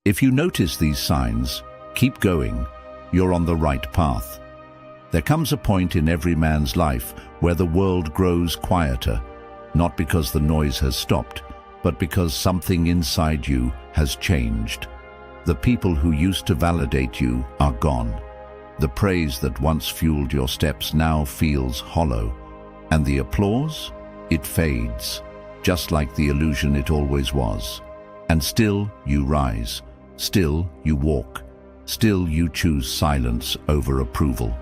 If you notice these signs, keep going. You're on the right path. There comes a point in every man's life where the world grows quieter, not because the noise has stopped, but because something inside you has changed. The people who used to validate you are gone. The praise that once fueled your steps now feels hollow. And the applause? It fades, just like the illusion it always was. And still you rise, still you walk, still you choose silence over approval.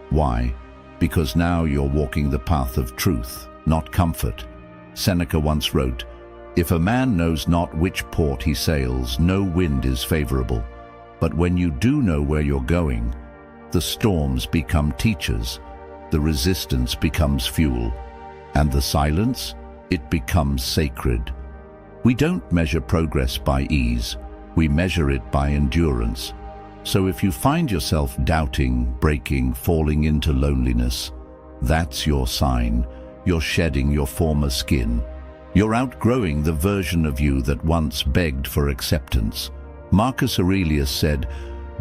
Why? Because now you're walking the path of truth, not comfort. Seneca once wrote, "If a man knows not which port he sails, no wind is favorable. But when you do know where you're going, the storms become teachers, the resistance becomes fuel, and the silence, it becomes sacred." We don't measure progress by ease, we measure it by endurance. So if you find yourself doubting, breaking, falling into loneliness, that's your sign. You're shedding your former skin. You're outgrowing the version of you that once begged for acceptance. Marcus Aurelius said,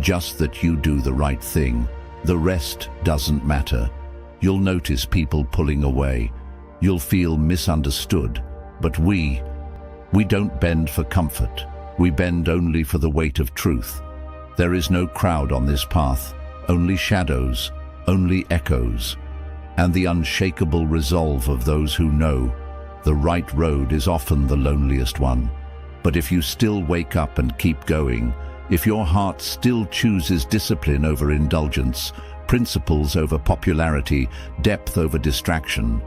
"Just that you do the right thing. The rest doesn't matter." You'll notice people pulling away. You'll feel misunderstood. But we don't bend for comfort. We bend only for the weight of truth. There is no crowd on this path, only shadows, only echoes, and the unshakable resolve of those who know the right road is often the loneliest one. But if you still wake up and keep going, if your heart still chooses discipline over indulgence, principles over popularity, depth over distraction,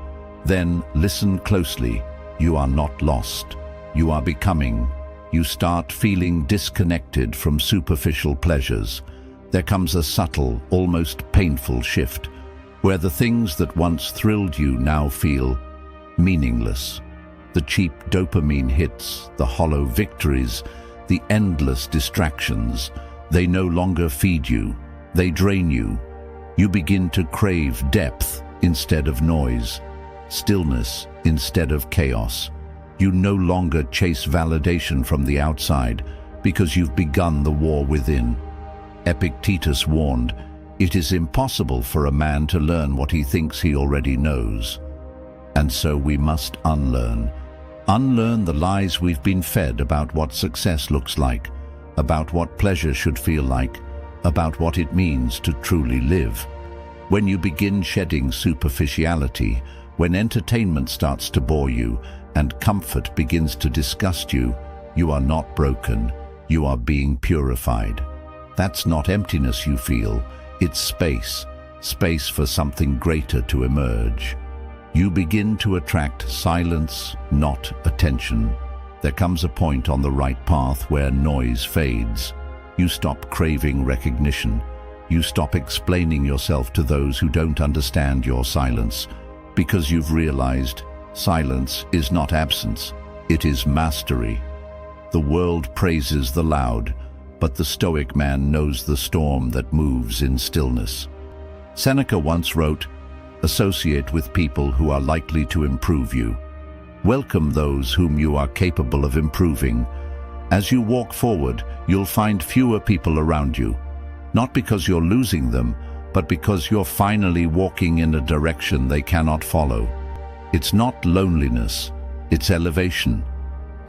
then listen closely. You are not lost. You are becoming. You start feeling disconnected from superficial pleasures. There comes a subtle, almost painful shift, where the things that once thrilled you now feel meaningless. The cheap dopamine hits, the hollow victories, the endless distractions, they no longer feed you, they drain you. You begin to crave depth instead of noise, stillness instead of chaos. You no longer chase validation from the outside because you've begun the war within. Epictetus warned, "It is impossible for a man to learn what he thinks he already knows." And so we must unlearn. Unlearn the lies we've been fed about what success looks like, about what pleasure should feel like, about what it means to truly live. When you begin shedding superficiality, when entertainment starts to bore you, and comfort begins to disgust you, you are not broken, you are being purified. That's not emptiness you feel, it's space, space for something greater to emerge. You begin to attract silence, not attention. There comes a point on the right path where noise fades. You stop craving recognition. You stop explaining yourself to those who don't understand your silence, because you've realized silence is not absence, it is mastery. The world praises the loud, but the Stoic man knows the storm that moves in stillness. Seneca once wrote, "Associate with people who are likely to improve you. Welcome those whom you are capable of improving. As you walk forward, you'll find fewer people around you, not because you're losing them, but because you're finally walking in a direction they cannot follow." It's not loneliness, it's elevation.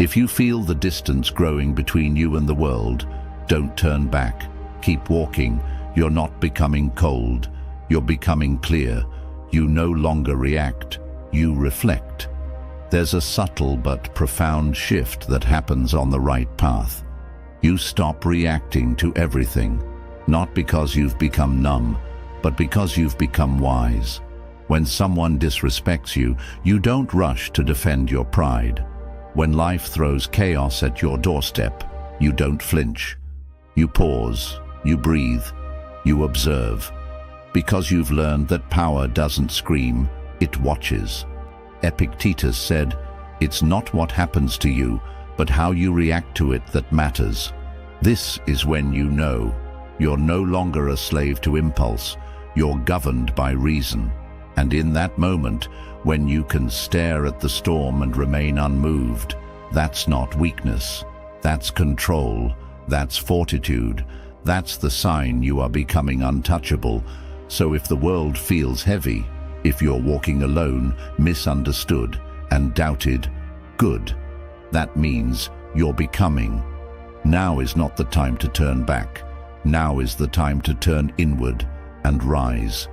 If you feel the distance growing between you and the world, don't turn back. Keep walking. You're not becoming cold. You're becoming clear. You no longer react. You reflect. There's a subtle but profound shift that happens on the right path. You stop reacting to everything, not because you've become numb, but because you've become wise. When someone disrespects you, you don't rush to defend your pride. When life throws chaos at your doorstep, you don't flinch. You pause, you breathe, you observe. Because you've learned that power doesn't scream, it watches. Epictetus said, "It's not what happens to you, but how you react to it that matters." This is when you know you're no longer a slave to impulse, you're governed by reason. And in that moment, when you can stare at the storm and remain unmoved, that's not weakness, that's control, That's fortitude. That's the sign you are becoming untouchable. So if the world feels heavy, if you're walking alone, misunderstood, and doubted, good. That means you're becoming. Now is not the time to turn back. Now is the time to turn inward and rise.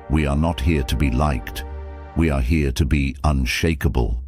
We are not here to be liked. We are here to be unshakable.